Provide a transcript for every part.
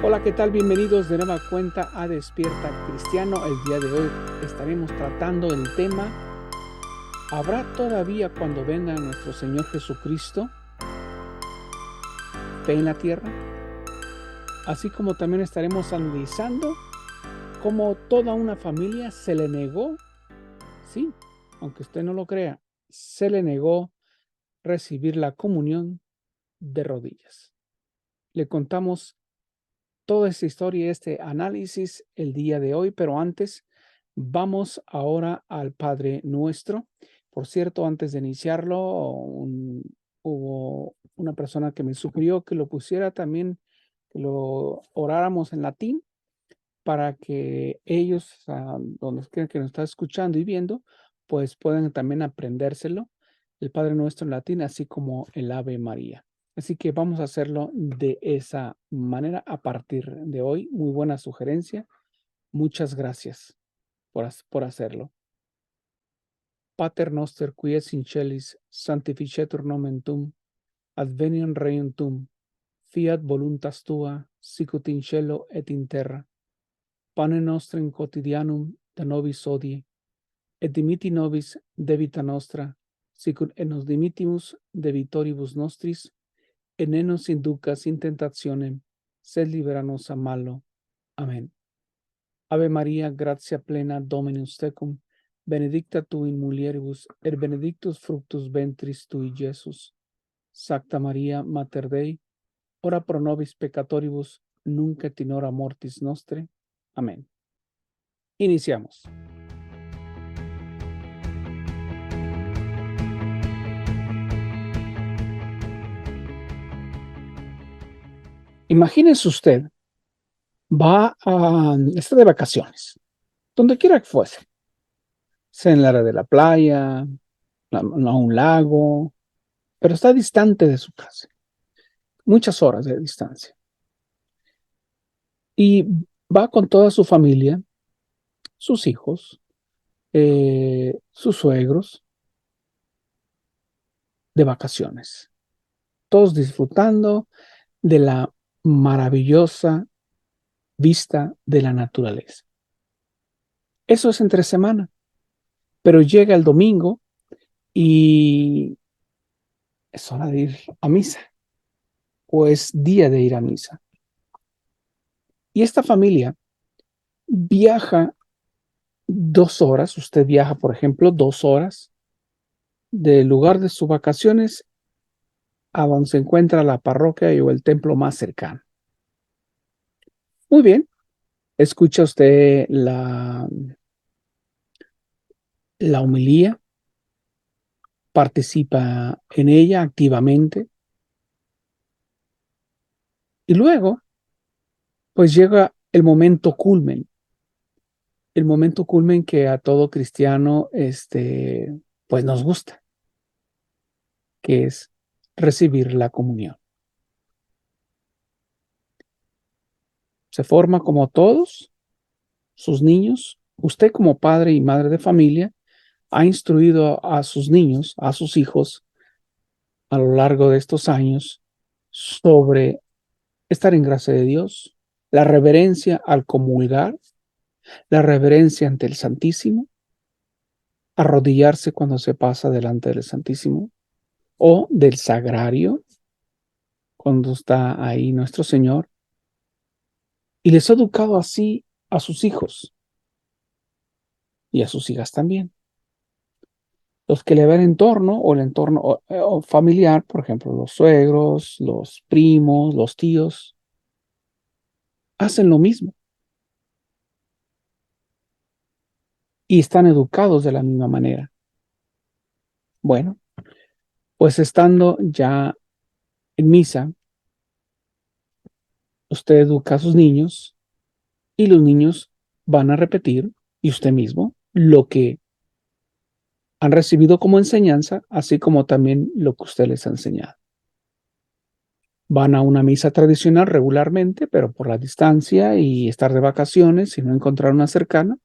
Hola, ¿qué tal? Bienvenidos de nueva cuenta a Despierta Cristiano. El día de hoy estaremos tratando el tema: ¿habrá todavía cuando venga nuestro Señor Jesucristo fe en la tierra? Así como también estaremos analizando cómo toda una familia se le negó, sí, aunque usted no lo crea, se le negó recibir la comunión de rodillas. Le contamos toda esta historia y este análisis el día de hoy, pero antes vamos ahora al Padre Nuestro. Por cierto, antes de iniciarlo, hubo una persona que me sugirió que lo pusiera también, que lo oráramos en latín para que ellos, donde quiera que nos está escuchando y viendo, pues puedan también aprendérselo, el Padre Nuestro en latín, así como el Ave María. Así que vamos a hacerlo de esa manera a partir de hoy. Muy buena sugerencia. Muchas gracias por hacerlo. Pater noster qui es in celis, sanctificetur nomen tuum, adveniam regnum tuum, fiat voluntas tua, sicut in cielo et in terra. Pane nostrum quotidianum da nobis hodie, et dimitti nobis debita nostra, sicut et nos dimittimus debitoribus nostris, et ne nos inducas in tentationem, sed libera nos a malo. Amén. Ave María, gratia plena, Dominus tecum, benedicta tu in mulieribus, et benedictus fructus ventris tui, Iesus. Sancta Maria, Mater Dei, ora pro nobis peccatoribus, nunc et in hora mortis nostre. Amén. Iniciamos. Imagínese usted, está de vacaciones, donde quiera que fuese, sea en la área de la playa, a un lago, pero está distante de su casa, muchas horas de distancia. Y va con toda su familia, sus hijos, sus suegros, de vacaciones, todos disfrutando de la maravillosa vista de la naturaleza. Eso es entre semana, pero llega el domingo y es hora de ir a misa, o es día de ir a misa. Y esta familia viaja 2 horas, usted viaja, por ejemplo, 2 horas del lugar de sus vacaciones a donde se encuentra la parroquia o el templo más cercano. Muy bien, escucha usted la homilía, participa en ella activamente y luego, pues llega el momento culmen que a todo cristiano, pues nos gusta, que es recibir la comunión. Se forma como todos sus niños. Usted como padre y madre de familia ha instruido a sus niños, a sus hijos, a lo largo de estos años sobre estar en gracia de Dios, la reverencia al comulgar, la reverencia ante el Santísimo, arrodillarse cuando se pasa delante del Santísimo o del Sagrario, cuando está ahí nuestro Señor, y les ha educado así a sus hijos y a sus hijas también. Los que le ven entorno o el entorno familiar, por ejemplo, los suegros, los primos, los tíos, hacen lo mismo y están educados de la misma manera. Bueno, pues estando ya en misa, usted educa a sus niños y los niños van a repetir, y usted mismo, lo que han recibido como enseñanza, así como también lo que usted les ha enseñado. Van a una misa tradicional regularmente, pero por la distancia y estar de vacaciones y no encontrar una cercana,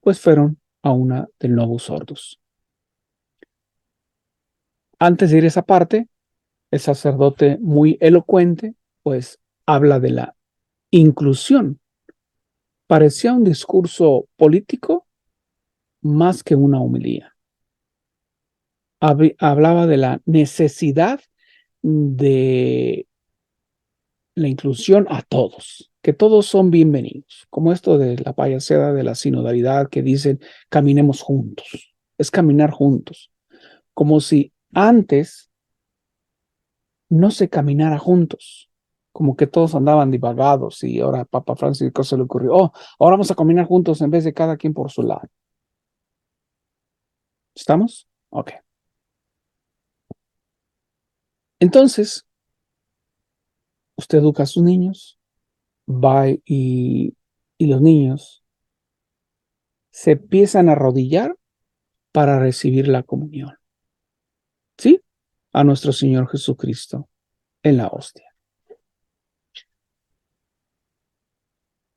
pues fueron a una del Novus Ordo. Antes de ir a esa parte, el sacerdote muy elocuente, pues habla de la inclusión parecía un discurso político más que una homilía. Hablaba de la necesidad de la inclusión a todos, que todos son bienvenidos, como esto de la payasada de la sinodalidad que dicen caminemos juntos, es caminar juntos, como si antes no se caminara juntos, como que todos andaban divagados y ahora a Papa Francisco se le ocurrió, ahora vamos a caminar juntos en vez de cada quien por su lado. ¿Estamos? Ok. Entonces, usted educa a sus niños, va y los niños se empiezan a arrodillar para recibir la comunión. ¿Sí? A nuestro Señor Jesucristo en la hostia.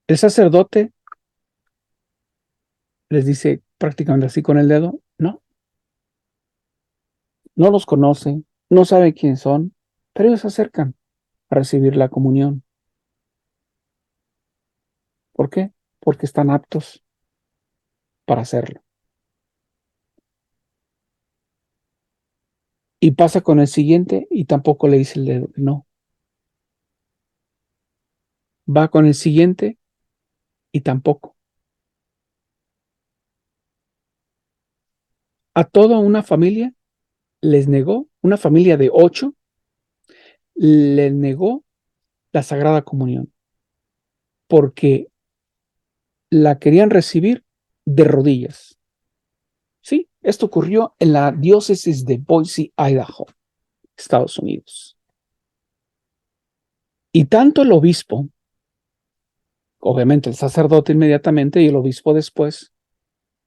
El sacerdote les dice prácticamente así con el dedo, no los conoce, no sabe quién son, pero ellos se acercan a recibir la comunión. ¿Por qué? Porque están aptos para hacerlo. Y pasa con el siguiente y tampoco le dice el dedo, no. Va con el siguiente y tampoco. A toda una familia les negó, una familia de 8, les negó la Sagrada Comunión, porque la querían recibir de rodillas. Sí, esto ocurrió en la diócesis de Boise, Idaho, Estados Unidos. Y tanto el obispo, obviamente el sacerdote inmediatamente y el obispo después,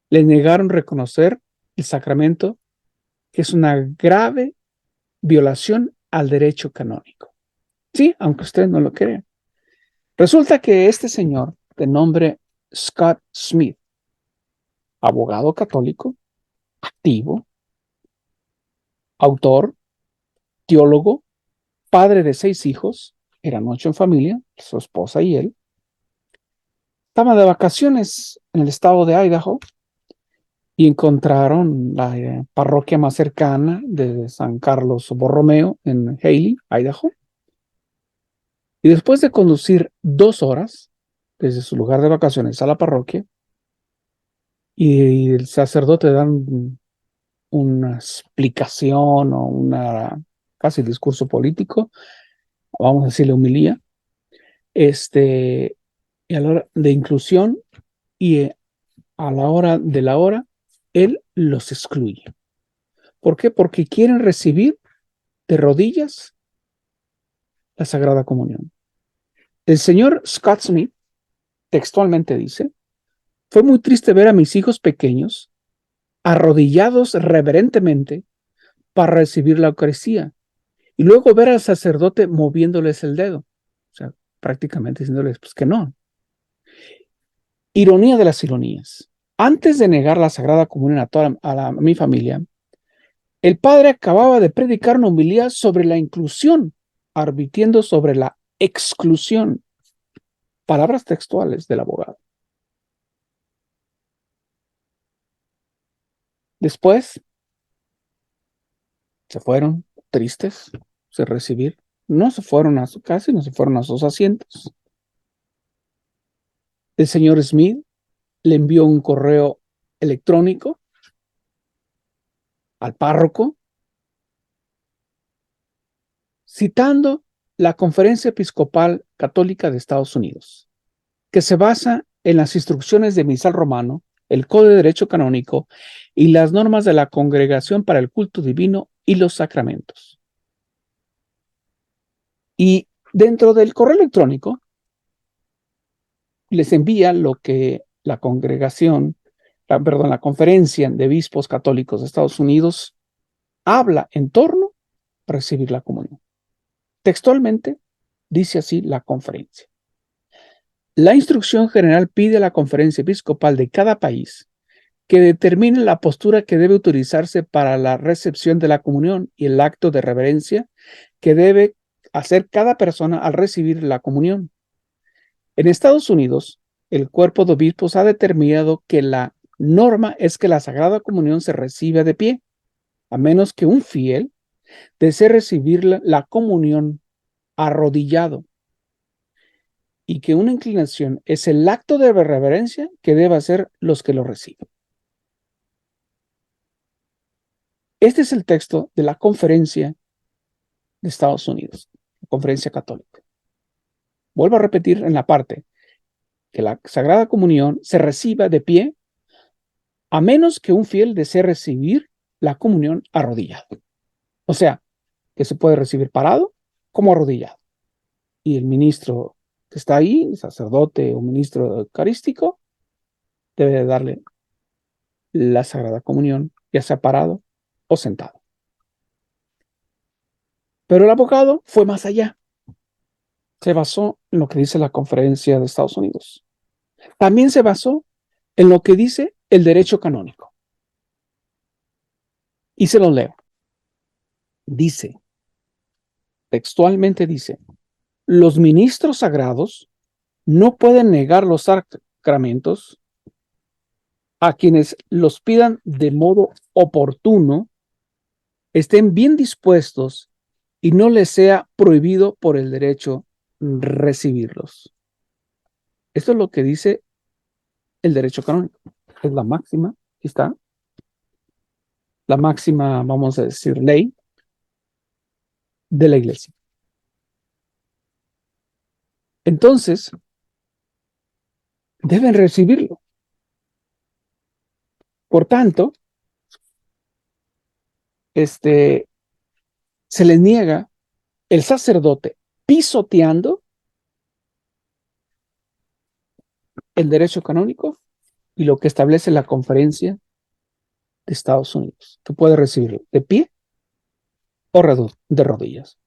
le negaron reconocer el sacramento, que es una grave violación al derecho canónico. Sí, aunque usted no lo crea. Resulta que este señor, de nombre Scott Smith, abogado católico, activo, autor, teólogo, padre de 6 hijos, eran 8 en familia, su esposa y él, estaban de vacaciones en el estado de Idaho y encontraron la parroquia más cercana de San Carlos Borromeo en Hailey, Idaho. Y después de conducir 2 horas desde su lugar de vacaciones a la parroquia, y el sacerdote da una explicación o una casi discurso político, vamos a decirle homilía, y a la hora de inclusión y a la hora de la hora, él los excluye. ¿Por qué? Porque quieren recibir de rodillas la Sagrada Comunión. El señor Scott Smith textualmente dice, fue muy triste ver a mis hijos pequeños arrodillados reverentemente para recibir la Eucaristía y luego ver al sacerdote moviéndoles el dedo. O sea, prácticamente diciéndoles pues, que no. Ironía de las ironías. Antes de negar la Sagrada Comunión a mi familia, el padre acababa de predicar una homilía sobre la inclusión, advirtiendo sobre la exclusión. Palabras textuales del abogado. Después se fueron tristes de recibir. No se fueron a su casa y no se fueron a sus asientos. El señor Smith le envió un correo electrónico al párroco citando la Conferencia Episcopal Católica de Estados Unidos, que se basa en las instrucciones de Misal Romano, el Código de Derecho Canónico y las normas de la Congregación para el Culto Divino y los Sacramentos. Y dentro del correo electrónico les envía lo que la Conferencia de Obispos Católicos de Estados Unidos habla en torno a recibir la comunión. Textualmente dice así la conferencia. La instrucción general pide a la conferencia episcopal de cada país que determine la postura que debe utilizarse para la recepción de la comunión y el acto de reverencia que debe hacer cada persona al recibir la comunión. En Estados Unidos, el cuerpo de obispos ha determinado que la norma es que la Sagrada Comunión se recibe de pie, a menos que un fiel desee recibir la comunión arrodillado, y que una inclinación es el acto de reverencia que debe hacer los que lo reciben. Este es el texto de la conferencia de Estados Unidos, la conferencia católica. Vuelvo a repetir en la parte que la Sagrada Comunión se reciba de pie, a menos que un fiel desee recibir la comunión arrodillado. O sea, que se puede recibir parado como arrodillado. Y el ministro que está ahí, el sacerdote o ministro eucarístico, debe darle la Sagrada Comunión, ya sea parado o sentado. Pero el abogado fue más allá. Se basó en lo que dice la Conferencia de Estados Unidos. También se basó en lo que dice el derecho canónico. Y se lo leo. Dice, textualmente dice, los ministros sagrados no pueden negar los sacramentos a quienes los pidan de modo oportuno, estén bien dispuestos y no les sea prohibido por el derecho recibirlos. Esto es lo que dice el derecho canónico. Es la máxima, aquí está, la máxima, vamos a decir, ley de la iglesia. Entonces, deben recibirlo. Por tanto, se les niega el sacerdote pisoteando el derecho canónico y lo que establece la Conferencia de Estados Unidos, que puede recibirlo de pie o de rodillas.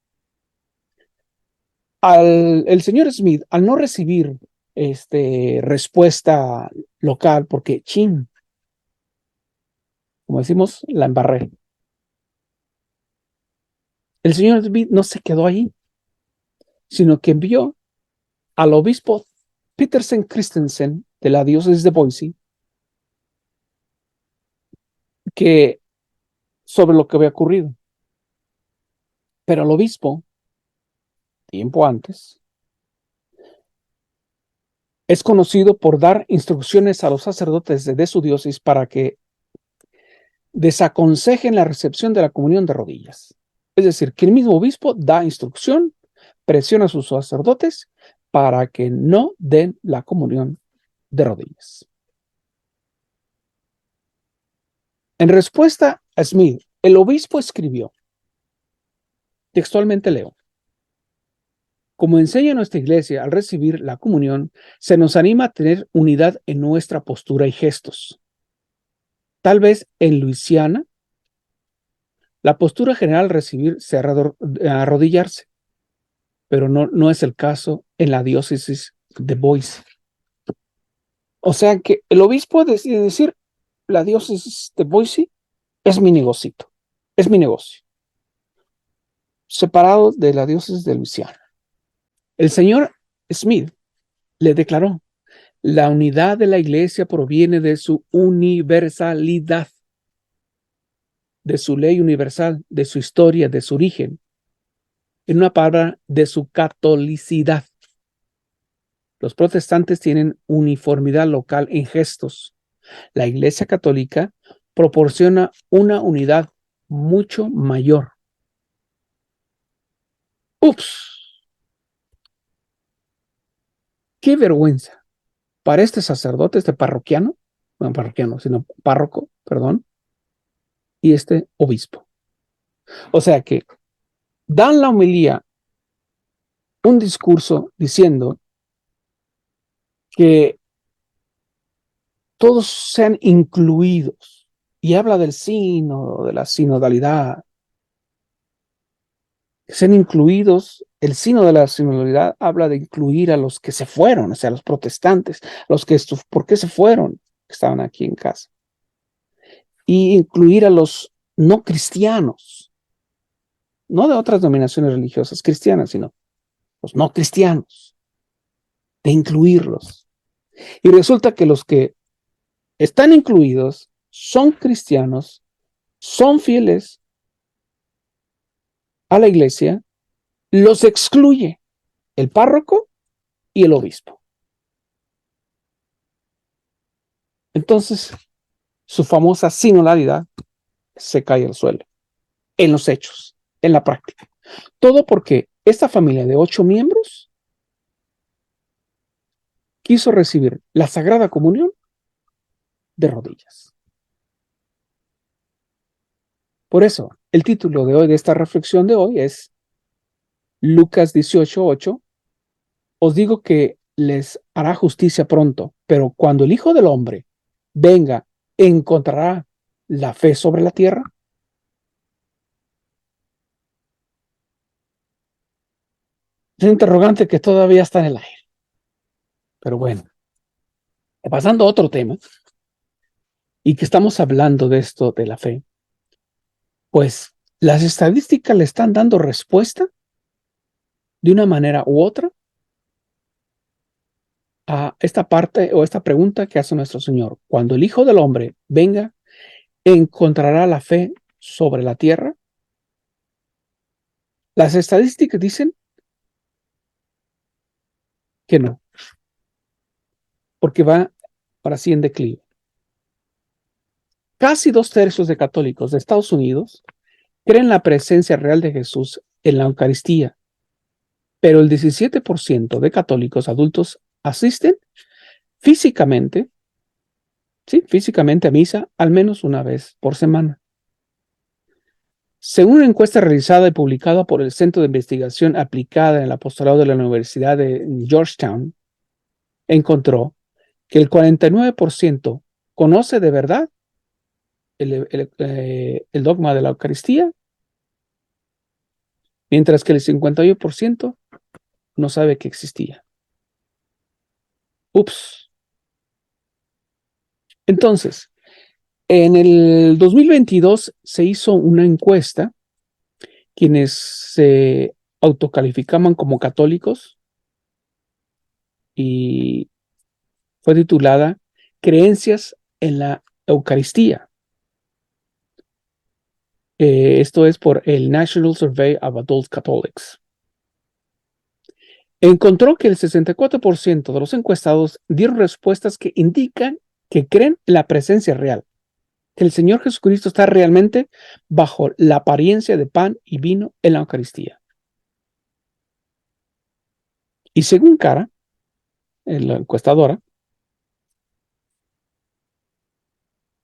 El señor Smith, al no recibir respuesta local, porque como decimos, la embarré. El señor Smith no se quedó ahí, sino que envió al obispo Petersen Christensen de la diócesis de Boise sobre lo que había ocurrido. Pero el obispo, tiempo antes, es conocido por dar instrucciones a los sacerdotes de su diócesis para que desaconsejen la recepción de la comunión de rodillas. Es decir, que el mismo obispo da instrucción, presiona a sus sacerdotes para que no den la comunión de rodillas. En respuesta a Smith, el obispo escribió, textualmente leo, como enseña nuestra iglesia al recibir la comunión, se nos anima a tener unidad en nuestra postura y gestos. Tal vez en Luisiana, la postura general al recibir se arrodillarse, pero no es el caso en la diócesis de Boise. O sea que el obispo decide decir, la diócesis de Boise es mi negocito, es mi negocio, separado de la diócesis de Luisiana. El señor Smith le declaró, la unidad de la iglesia proviene de su universalidad, de su ley universal, de su historia, de su origen. En una palabra, de su catolicidad. Los protestantes tienen uniformidad local en gestos. La Iglesia Católica proporciona una unidad mucho mayor. ¡Ups! ¡Qué vergüenza! Para este sacerdote, parroquiano, no parroquiano, sino párroco, perdón, y este obispo. O sea que dan la homilía, un discurso diciendo que todos sean incluidos, y habla del sínodo, de la sinodalidad, sean incluidos. El sínodo de la sinodalidad habla de incluir a los que se fueron, o sea, a los protestantes, ¿por qué se fueron? Estaban aquí en casa. Y incluir a los no cristianos, no de otras denominaciones religiosas cristianas, sino los no cristianos. de incluirlos. Y resulta que los que están incluidos son cristianos, son fieles a la iglesia, los excluye el párroco y el obispo. Entonces, su famosa sinodalidad se cae al suelo, en los hechos, en la práctica. Todo porque esta familia de 8 miembros quiso recibir la Sagrada Comunión de rodillas. Por eso, el título de hoy, de esta reflexión de hoy, es Lucas 18:8. Os digo que les hará justicia pronto, pero cuando el Hijo del Hombre venga, ¿encontrará la fe sobre la tierra? Es un interrogante que todavía está en el aire. Pero bueno, pasando a otro tema, y que estamos hablando de esto de la fe, pues las estadísticas le están dando respuesta de una manera u otra a esta parte o esta pregunta que hace nuestro Señor. Cuando el Hijo del Hombre venga, ¿encontrará la fe sobre la tierra? Las estadísticas dicen que no, porque va para sí en declive. Casi 2/3 de católicos de Estados Unidos creen la presencia real de Jesús en la Eucaristía, pero el 17% de católicos adultos asisten físicamente, sí, físicamente a misa al menos una vez por semana. Según una encuesta realizada y publicada por el Centro de Investigación Aplicada en el Apostolado de la Universidad de Georgetown, encontró que el 49% conoce de verdad el dogma de la Eucaristía, mientras que el 51% no sabe que existía. Ups. Entonces, en el 2022 se hizo una encuesta, quienes se autocalificaban como católicos, y fue titulada Creencias en la Eucaristía. Esto es por el National Survey of Adult Catholics. Encontró que el 64% de los encuestados dieron respuestas que indican que creen en la presencia real, que el Señor Jesucristo está realmente bajo la apariencia de pan y vino en la Eucaristía. Y según Cara, la encuestadora,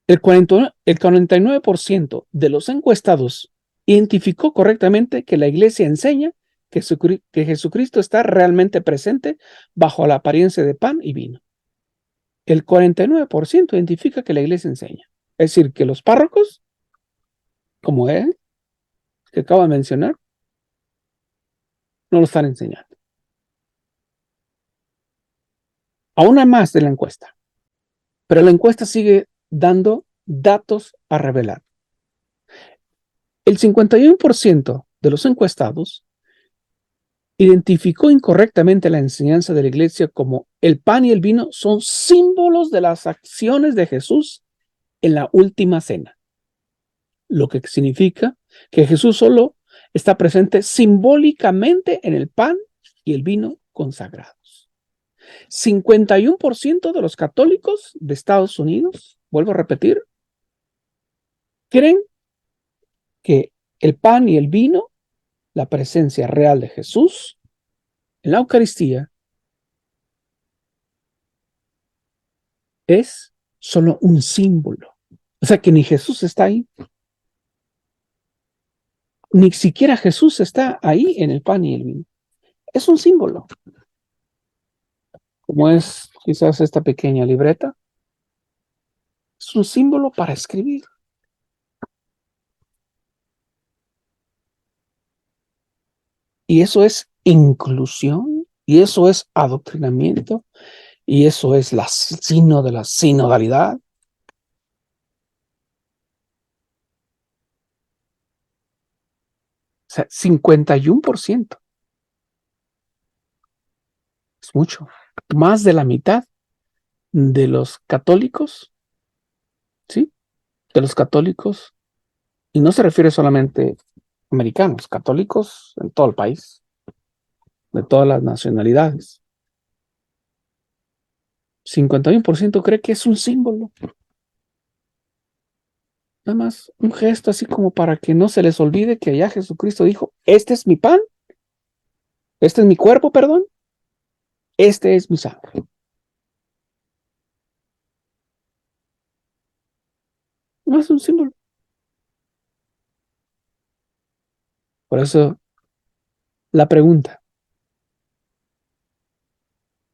el 49% de los encuestados identificó correctamente que la Iglesia enseña que Jesucristo está realmente presente bajo la apariencia de pan y vino. El 49% identifica que la Iglesia enseña. Es decir, que los párrocos, como él, que acabo de mencionar, no lo están enseñando. Aún hay más de la encuesta, pero la encuesta sigue dando datos a revelar. El 51% de los encuestados identificó incorrectamente la enseñanza de la Iglesia como el pan y el vino son símbolos de las acciones de Jesús en la última cena, lo que significa que Jesús solo está presente simbólicamente en el pan y el vino consagrados. 51% de los católicos de Estados Unidos, vuelvo a repetir, creen que el pan y el vino, la presencia real de Jesús en la Eucaristía, es solo un símbolo. O sea que ni Jesús está ahí, ni siquiera Jesús está ahí en el pan y el vino. Es un símbolo, como es quizás esta pequeña libreta. Es un símbolo para escribir. Y eso es inclusión, y eso es adoctrinamiento, y eso es la sino de la sinodalidad. O sea, 51%. Es mucho. más de la mitad de los católicos, ¿sí? De los católicos, y no se refiere solamente a americanos, católicos en todo el país, de todas las nacionalidades. 51% cree que es un símbolo. Nada más un gesto así como para que no se les olvide que allá Jesucristo dijo, este es mi pan, este es mi cuerpo, perdón, este es mi sangre. No es un símbolo. Por eso la pregunta,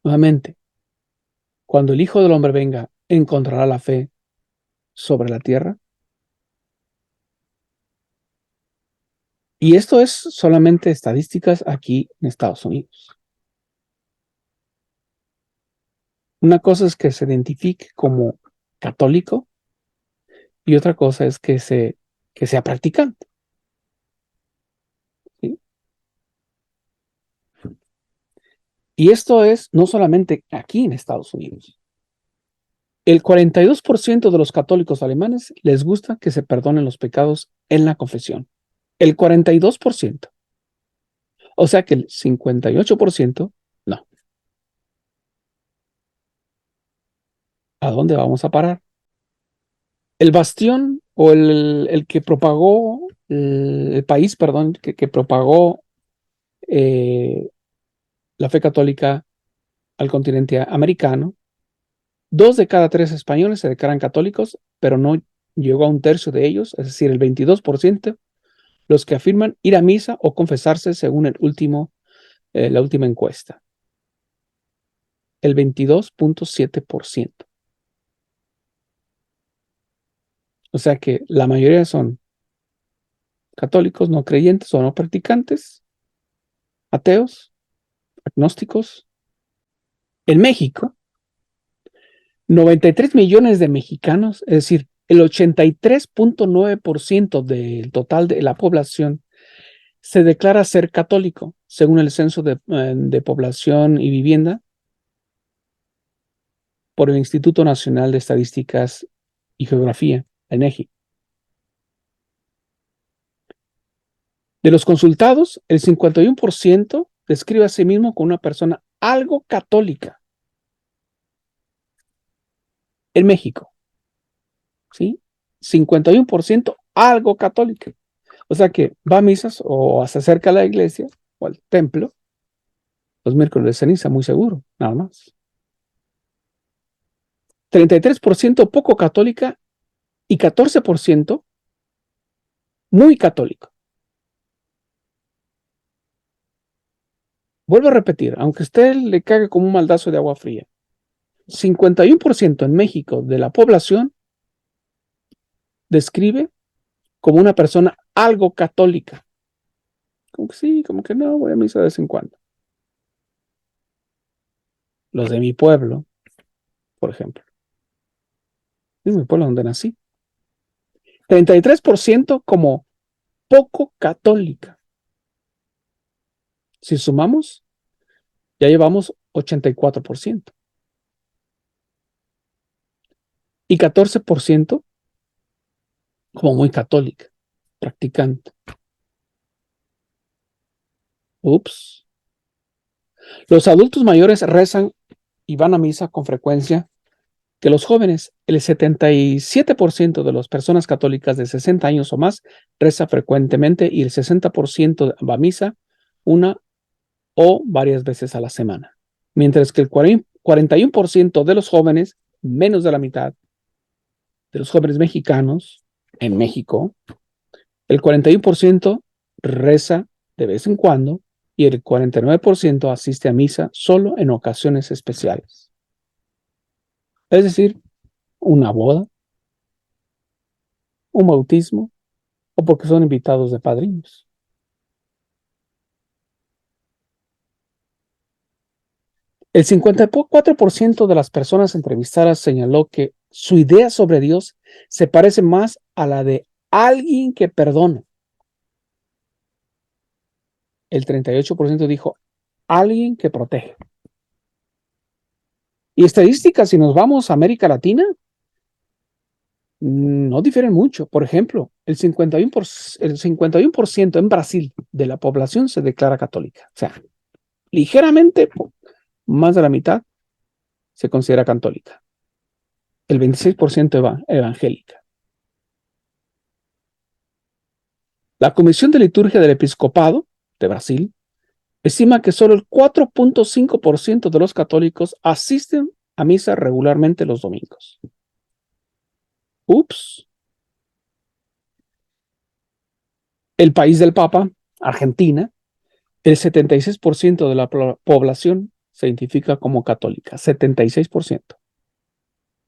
nuevamente, cuando el Hijo del Hombre venga, ¿encontrará la fe sobre la tierra? Y esto es solamente estadísticas aquí en Estados Unidos. Una cosa es que se identifique como católico y otra cosa es que sea practicante, ¿sí? Y esto es no solamente aquí en Estados Unidos. El 42% de los católicos alemanes les gusta que se perdonen los pecados en la confesión. El 42%. O sea que el 58% no. ¿A dónde vamos a parar? El bastión o el que propagó, el país, perdón, que propagó eh, la fe católica al continente americano, 2 de cada 3 españoles se declaran católicos, pero no llegó a un tercio de ellos, es decir, el 22%, los que afirman ir a misa o confesarse según la última encuesta. El 22.7%. O sea que la mayoría son católicos, no creyentes o no practicantes, ateos, agnósticos. En México, 93 millones de mexicanos, es decir, el 83.9% del total de la población se declara ser católico, según el Censo de Población y Vivienda por el Instituto Nacional de Estadísticas y Geografía, el INEGI. De los consultados, el 51% describe a sí mismo como una persona algo católica en México, ¿sí? 51% algo católica. O sea que va a misas o se acerca a la iglesia o al templo los miércoles de ceniza, muy seguro, nada más. 33% poco católica y 14% muy católico. Vuelvo a repetir, aunque usted le cague como un maldazo de agua fría, 51% en México de la población describe como una persona algo católica. Como que sí, como que no, voy a misa de vez en cuando. Los de mi pueblo, por ejemplo. Es mi pueblo donde nací. 33% como poco católica. Si sumamos, ya llevamos 84%. Y 14% como muy católica, practicante. Ups. Los adultos mayores rezan y van a misa con frecuencia que los jóvenes. El 77% de las personas católicas de 60 años o más reza frecuentemente y el 60% va a misa una o varias veces a la semana. Mientras que el 41% de los jóvenes, menos de la mitad de los jóvenes mexicanos en México, el 41% reza de vez en cuando y el 49% asiste a misa solo en ocasiones especiales. Es decir, una boda, un bautismo o porque son invitados de padrinos. El 54% de las personas entrevistadas señaló que su idea sobre Dios se parece más a la de alguien que perdona. El 38% dijo alguien que protege. Y estadísticas, si nos vamos a América Latina, no difieren mucho. Por ejemplo, el 51% en Brasil de la población se declara católica. O sea, ligeramente más de la mitad se considera católica. El 26% evangélica. La Comisión de Liturgia del Episcopado de Brasil estima que solo el 4.5% de los católicos asisten a misa regularmente los domingos. Ups. El país del Papa, Argentina, el 76% de la población se identifica como católica, 76%.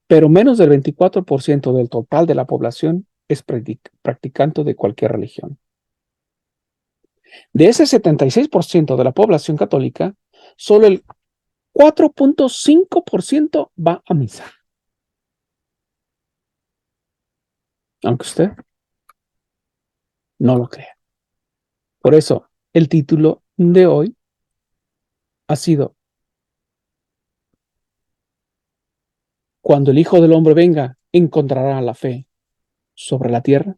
Pero menos del 24% del total de la población es practicante de cualquier religión. De ese 76% de la población católica, solo el 4.5% va a misa. Aunque usted no lo crea. Por eso, el título de hoy ha sido: Cuando el Hijo del Hombre venga, ¿encontrará la fe sobre la tierra?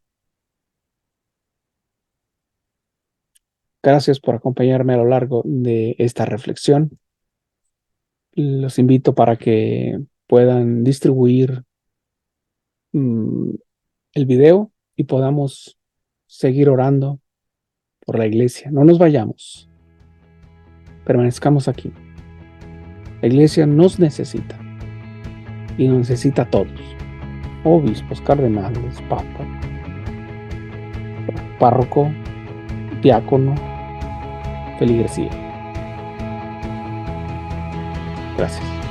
Gracias por acompañarme a lo largo de esta reflexión. Los invito para que puedan distribuir el video y podamos seguir orando por la iglesia. No nos vayamos. Permanezcamos aquí. La iglesia nos necesita y nos necesita a todos. Obispos, cardenales, papa, párroco, diácono, feligresía. Gracias.